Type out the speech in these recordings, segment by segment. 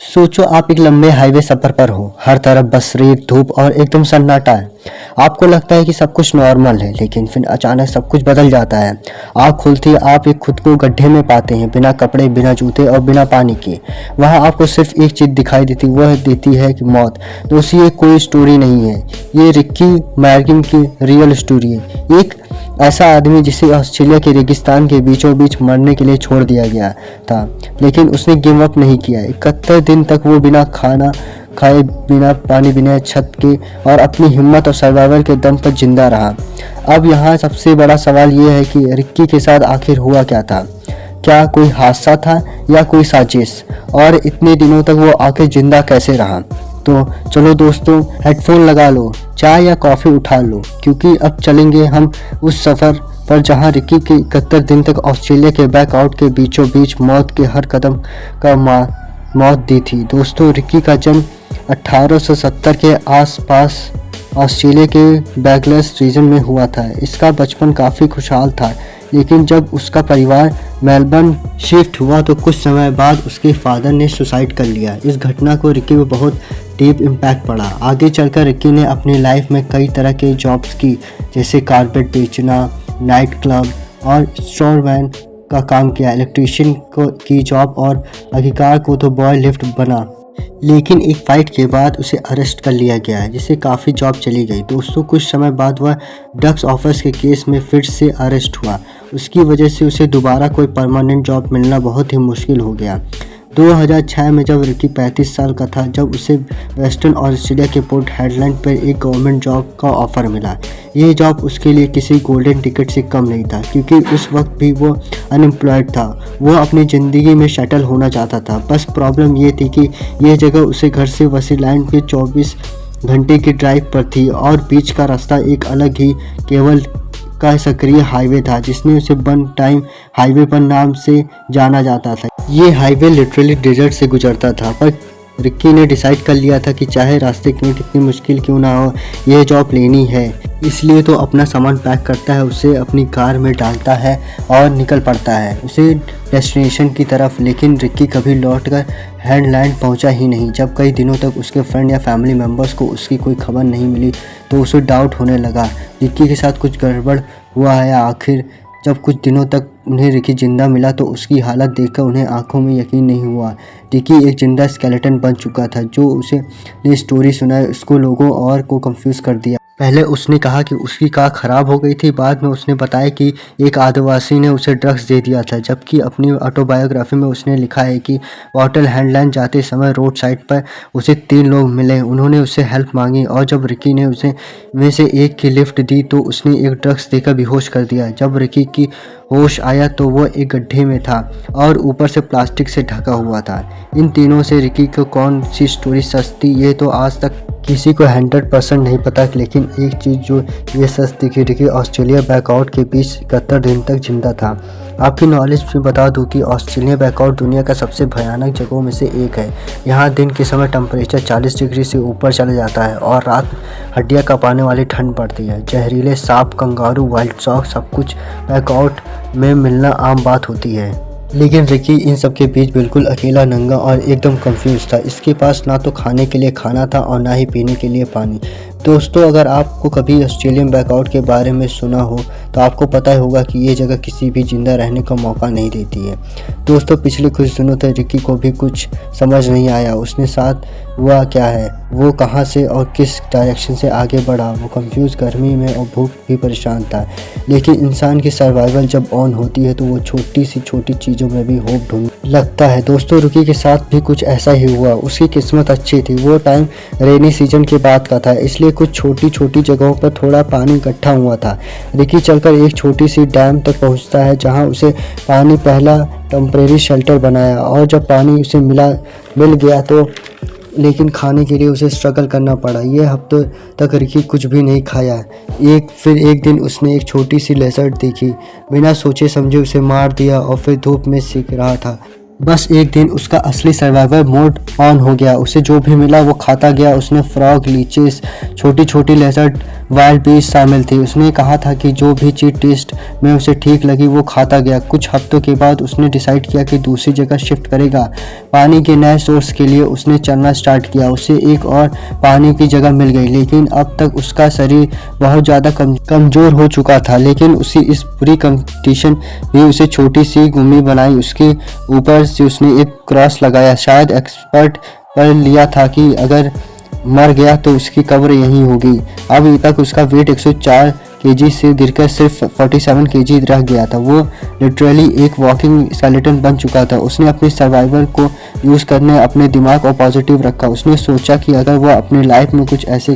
सोचो आप एक लंबे हाईवे सफर पर हो। हर तरफ बस रेत, धूप और एकदम सन्नाटा है। आपको लगता है कि सब कुछ नॉर्मल है, लेकिन फिर अचानक सब कुछ बदल जाता है। आँख खुलती है, आप एक खुद को गड्ढे में पाते हैं, बिना कपड़े, बिना जूते और बिना पानी के। वहाँ आपको सिर्फ एक चीज़ दिखाई देती, वह देती है कि मौत। दोस्तों, ये कोई स्टोरी नहीं है, ये रिक्की मैर्किन की रियल स्टोरी है। एक ऐसा आदमी जिसे ऑस्ट्रेलिया के रेगिस्तान के बीचों बीच मरने के लिए छोड़ दिया गया था, लेकिन उसने गिव अप नहीं किया। 71 दिन तक वो बिना खाना खाए, बिना पानी, बिना छत के और अपनी हिम्मत और सर्वाइवल के दम पर जिंदा रहा। अब यहाँ सबसे बड़ा सवाल ये है कि रिक्की के साथ आखिर हुआ क्या था? क्या कोई हादसा था या कोई साजिश? और इतने दिनों तक वो आखिर जिंदा कैसे रहा? तो चलो दोस्तों, हेडफोन लगा लो, चाय या कॉफ़ी उठा लो, क्योंकि अब चलेंगे हम उस सफ़र पर जहां रिक्की के 71 दिन तक ऑस्ट्रेलिया के बैकआउट के बीचों बीच मौत के हर कदम का मौत दी थी। दोस्तों, रिक्की का जन्म 1870 के आसपास ऑस्ट्रेलिया के बैकलैंड्स रीजन में हुआ था। इसका बचपन काफ़ी खुशहाल था, लेकिन जब उसका परिवार मेलबर्न शिफ्ट हुआ तो कुछ समय बाद उसके फादर ने सुसाइड कर लिया। इस घटना को रिक्की में बहुत डीप इम्पैक्ट पड़ा। आगे चलकर रिक्की ने अपनी लाइफ में कई तरह के जॉब्स की, जैसे कारपेट बेचना, नाइट क्लब और स्टोरमैन का काम किया। इलेक्ट्रीशियन की जॉब और आखिरकार को तो बॉय लिफ्ट बना। लेकिन एक फाइट के बाद उसे अरेस्ट कर लिया गया, जिससे काफ़ी जॉब चली गई। दोस्तों, कुछ समय बाद वह ड्रग्स ऑफर्स के केस में फिर से अरेस्ट हुआ। उसकी वजह से उसे दोबारा कोई परमानेंट जॉब मिलना बहुत ही मुश्किल हो गया। 2006 में जब रिक्की 35 साल का था, जब उसे वेस्टर्न ऑस्ट्रेलिया के पोर्ट हेडलैंड पर एक गवर्नमेंट जॉब का ऑफ़र मिला। यह जॉब उसके लिए किसी गोल्डन टिकट से कम नहीं था, क्योंकि उस वक्त भी वो अनएम्प्लॉयड था। वो अपनी ज़िंदगी में सेटल होना चाहता था। बस प्रॉब्लम ये थी कि यह जगह उसे घर से वेस्टलैंड के 24 घंटे की ड्राइव पर थी, और बीच का रास्ता एक अलग ही केवल का सक्रिय हाईवे था, जिसने उसे वन टाइम हाईवे पर नाम से जाना जाता था। ये हाईवे लिटरली डेजर्ट से गुजरता था, पर रिक्की ने डिसाइड कर लिया था कि चाहे रास्ते में कितनी मुश्किल क्यों ना हो, यह जॉब लेनी है। इसलिए तो अपना सामान पैक करता है, उसे अपनी कार में डालता है और निकल पड़ता है उसे डेस्टिनेशन की तरफ। लेकिन रिक्की कभी लौटकर हेडलैंड पहुंचा ही नहीं। जब कई दिनों तक उसके फ्रेंड या फैमिली मेम्बर्स को उसकी कोई खबर नहीं मिली, तो उसे डाउट होने लगा रिक्की के साथ कुछ गड़बड़ हुआ है। आखिर जब कुछ दिनों तक उन्हें रिक्की जिंदा मिला, तो उसकी हालत देखकर उन्हें आंखों में यकीन नहीं हुआ। रिक्की एक जिंदा स्केलेटन बन चुका था। जो उसे ने स्टोरी सुनाई, उसको लोगों और को कंफ्यूज कर दिया। पहले उसने कहा कि उसकी कार खराब हो गई थी, बाद में उसने बताया कि एक आदिवासी ने उसे ड्रग्स दे दिया था, जबकि अपनी ऑटोबायोग्राफी में उसने लिखा है कि वाटर हैंडलैंड जाते समय रोड साइड पर उसे 3 लोग मिले। उन्होंने उससे हेल्प मांगी, और जब रिक्की ने उसे में से एक की लिफ्ट दी तो उसने एक ड्रग्स देकर बेहोश कर दिया। जब रिक्की की होश आया तो वह एक गड्ढे में था और ऊपर से प्लास्टिक से ढका हुआ था। इन तीनों से रिक्की को कौन सी स्टोरी सच थी, ये तो आज तक किसी को 100% नहीं पता। लेकिन एक चीज़ जो ये सच दिखी, रिक्की ऑस्ट्रेलिया बैकआउट के बीच 71 दिन तक जिंदा था। आपकी नॉलेज में बता दूं कि ऑस्ट्रेलिया बैकआउट दुनिया का सबसे भयानक जगहों में से एक है। यहाँ दिन के समय टेम्परेचर 40 डिग्री से ऊपर चला जाता है, और रात हड्डियाँ कांपने वाली ठंड पड़ती है। जहरीले सांप, कंगारू, वाइल्ड डॉग, सब कुछ बैकआउट में मिलना आम बात होती है। लेकिन रिक्की इन सब के बीच बिल्कुल अकेला, नंगा और एकदम कंफ्यूज था। इसके पास ना तो खाने के लिए खाना था और ना ही पीने के लिए पानी। दोस्तों, अगर आपको कभी ऑस्ट्रेलियन बैकआउट के बारे में सुना हो, तो आपको पता होगा कि ये जगह किसी भी जिंदा रहने का मौका नहीं देती है। दोस्तों, पिछले कुछ दिनों तक रिक्की को भी कुछ समझ नहीं आया। उसने साथ हुआ क्या है, वो कहाँ से और किस डायरेक्शन से आगे बढ़ा। वो कंफ्यूज, गर्मी में और भूख भी परेशान था। लेकिन इंसान की सर्वाइवल जब ऑन होती है, तो वो छोटी सी छोटी चीज़ों में भी होप ढूंढ लगता है। दोस्तों, रिक्की के साथ भी कुछ ऐसा ही हुआ। उसकी किस्मत अच्छी थी। वो टाइम रेनी सीजन के बाद का था, इसलिए कुछ छोटी छोटी जगहों पर थोड़ा पानी इकट्ठा हुआ था। रिक्की चलकर एक छोटी सी डैम तक पहुंचता है, जहां उसे पानी पहला टेम्परेरी शेल्टर बनाया। और जब पानी उसे मिल गया तो लेकिन खाने के लिए उसे स्ट्रगल करना पड़ा। ये हफ्तों तक रिक्की कुछ भी नहीं खाया। फिर एक दिन उसने एक छोटी सी लेजर्ड देखी। बिना सोचे समझे उसे मार दिया और फिर धूप में सेक रहा था। बस एक दिन उसका असली सर्वाइवल मोड ऑन हो गया। उसे जो भी मिला वो खाता गया। उसने फ्रॉग, लीचेस, छोटी छोटी लेजर्ड वाइल्ड बीज शामिल थी। उसने कहा था कि जो भी चीज़ टेस्ट में उसे ठीक लगी वो खाता गया। कुछ हफ्तों के बाद उसने डिसाइड किया कि दूसरी जगह शिफ्ट करेगा। पानी के नए सोर्स के लिए उसने चलना स्टार्ट किया। उसे एक और पानी की जगह मिल गई, लेकिन अब तक उसका शरीर बहुत ज़्यादा कमज़ोर हो चुका था। लेकिन उसी इस पूरी कंपटीशन भी उसे छोटी सी गुम्मी बनाई। उसके ऊपर से उसने एक क्रॉस लगाया। शायद एक्सपर्ट कर लिया था कि अगर मर गया तो उसकी कब्र यहीं होगी। अभी तक उसका वेट 104 केजी से गिरकर सिर्फ 47 केजी रह गया था। वो लिटरली एक वॉकिंग स्केलेटन बन चुका था। उसने अपने सर्वाइवल को यूज़ करने अपने दिमाग को पॉजिटिव रखा। उसने सोचा कि अगर वो अपने लाइफ में कुछ ऐसे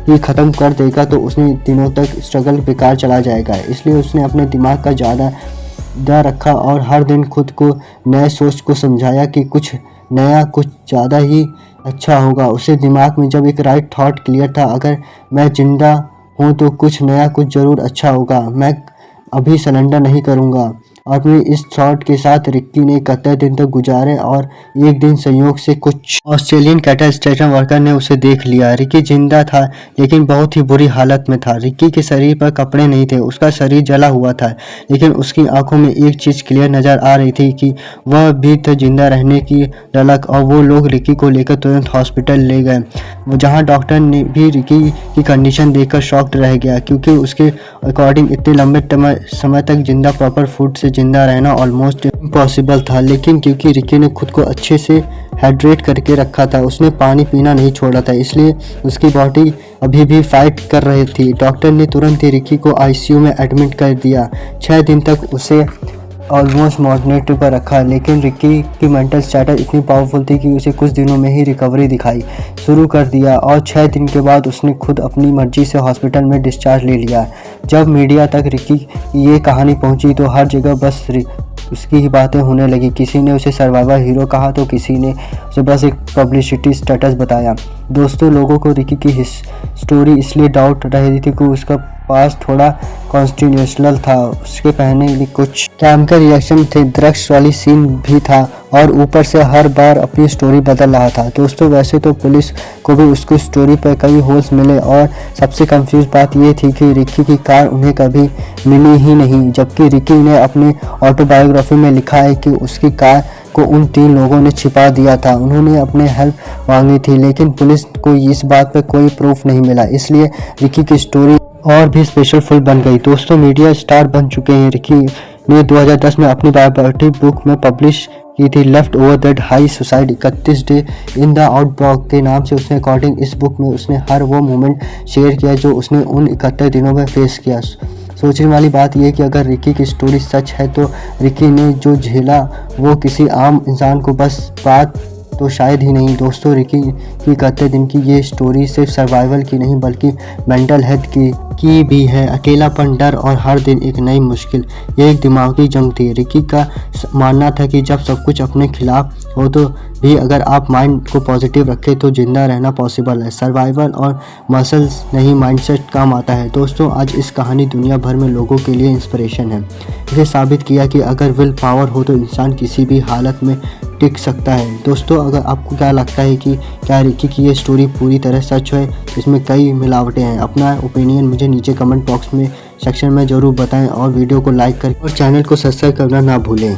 ही ख़त्म कर देगा तो उसने दिनों तक स्ट्रगल बेकार चला जाएगा। इसलिए उसने अपने दिमाग का ज़्यादा डर रखा और हर दिन खुद को नए सोच को समझाया कि कुछ नया कुछ ज़्यादा ही अच्छा होगा। उसे दिमाग में जब एक राइट थॉट क्लियर था, अगर मैं जिंदा हूँ तो कुछ नया कुछ ज़रूर अच्छा होगा। मैं अभी सरेंडर नहीं करूँगा। अपने इस थॉट के साथ रिक्की ने 71 दिन तक गुजारे और एक दिन संयोग से कुछ ऑस्ट्रेलियन कैटल स्टेशन वर्कर ने उसे देख लिया। रिक्की जिंदा था लेकिन बहुत ही बुरी हालत में था। रिक्की के शरीर पर कपड़े नहीं थे, उसका शरीर जला हुआ था, लेकिन उसकी आंखों में एक चीज़ क्लियर नज़र आ रही थी कि वह भी था जिंदा रहने की ललक। और वो लोग रिक्की को लेकर तुरंत हॉस्पिटल ले गए, जहाँ डॉक्टर ने भी रिक्की की कंडीशन देखकर शॉक्ड रह गया, क्योंकि उसके अकॉर्डिंग इतने लंबे समय तक जिंदा प्रॉपर फूड से जिंदा रहना ऑलमोस्ट इम्पॉसिबल था। लेकिन क्योंकि रिक्की ने खुद को अच्छे से हाइड्रेट करके रखा था, उसने पानी पीना नहीं छोड़ा था, इसलिए उसकी बॉडी अभी भी फाइट कर रही थी। डॉक्टर ने तुरंत ही रिक्की को आईसीयू में एडमिट कर दिया। 6 दिन तक उसे ऑलमोस्ट मॉडरेट पर रखा, लेकिन रिक्की की मेंटल स्टेटस इतनी पावरफुल थी कि उसे कुछ दिनों में ही रिकवरी दिखाई शुरू कर दिया और 6 दिन के बाद उसने खुद अपनी मर्जी से हॉस्पिटल में डिस्चार्ज ले लिया। जब मीडिया तक रिक्की की ये कहानी पहुंची तो हर जगह बस उसकी ही बातें होने लगी। किसी ने उसे सर्वाइवल हीरो कहा तो किसी ने उसे बस एक पब्लिसिटी स्टेटस बताया। दोस्तों, लोगों को रिक्की की स्टोरी इसलिए डाउट रही थी कि उसका पास थोड़ा कॉन्स्टिट्यूशनल था। उसके पहने भी कुछ केमिकल रिएक्शन थे, ड्रग्स वाली सीन भी था और ऊपर से हर बार अपनी स्टोरी बदल रहा था। दोस्तों, वैसे तो पुलिस को भी उसकी स्टोरी पर कई होल्स मिले और सबसे कंफ्यूज बात ये थी कि रिक्की की कार उन्हें कभी मिली ही नहीं, जबकि रिक्की ने अपनी ऑटोबायोग्राफी में लिखा है कि उसकी कार को उन 3 लोगों ने छिपा दिया था। उन्होंने अपने हेल्प मांगी थी, लेकिन पुलिस को इस बात पर कोई प्रूफ नहीं मिला, इसलिए रिक्की की स्टोरी और भी स्पेशलफुल बन गई। दोस्तों, मीडिया स्टार बन चुके हैं। रिक्की ने 2010 में अपनी बायोग्राफी बुक में पब्लिश की थी, left over that high suicide 31 day in the outbreak के नाम से। उसने अकॉर्डिंग इस बुक में उसने हर वो मोमेंट शेयर किया जो उसने उन 71 दिनों में फेस किया। सोचने वाली बात यह कि अगर रिक्की की स्टोरी सच है तो रिक्की ने जो झेला वो किसी आम इंसान को बस बात तो शायद ही नहीं। दोस्तों, रिक्की की 71 दिन की ये स्टोरी सिर्फ सर्वाइवल की नहीं बल्कि मेंटल हेल्थ की भी है। अकेलापन, डर और हर दिन एक नई मुश्किल, ये एक दिमागी जंग थी। रिक्की का मानना था कि जब सब कुछ अपने खिलाफ हो तो भी अगर आप माइंड को पॉजिटिव रखें तो जिंदा रहना पॉसिबल है। सर्वाइवल और मसल्स नहीं, माइंडसेट काम आता है। दोस्तों, आज इस कहानी दुनिया भर में लोगों के लिए इंस्पिरेशन है। इसे साबित किया कि अगर विल पावर हो तो इंसान किसी भी हालत में टिक सकता है। दोस्तों, अगर आपको क्या लगता है कि क्या रिक्की की ये स्टोरी पूरी तरह सच है, इसमें कई मिलावटें हैं? अपना ओपिनियन मुझे नीचे कमेंट बॉक्स में सेक्शन में ज़रूर बताएं और वीडियो को लाइक करें और चैनल को सब्सक्राइब करना ना भूलें।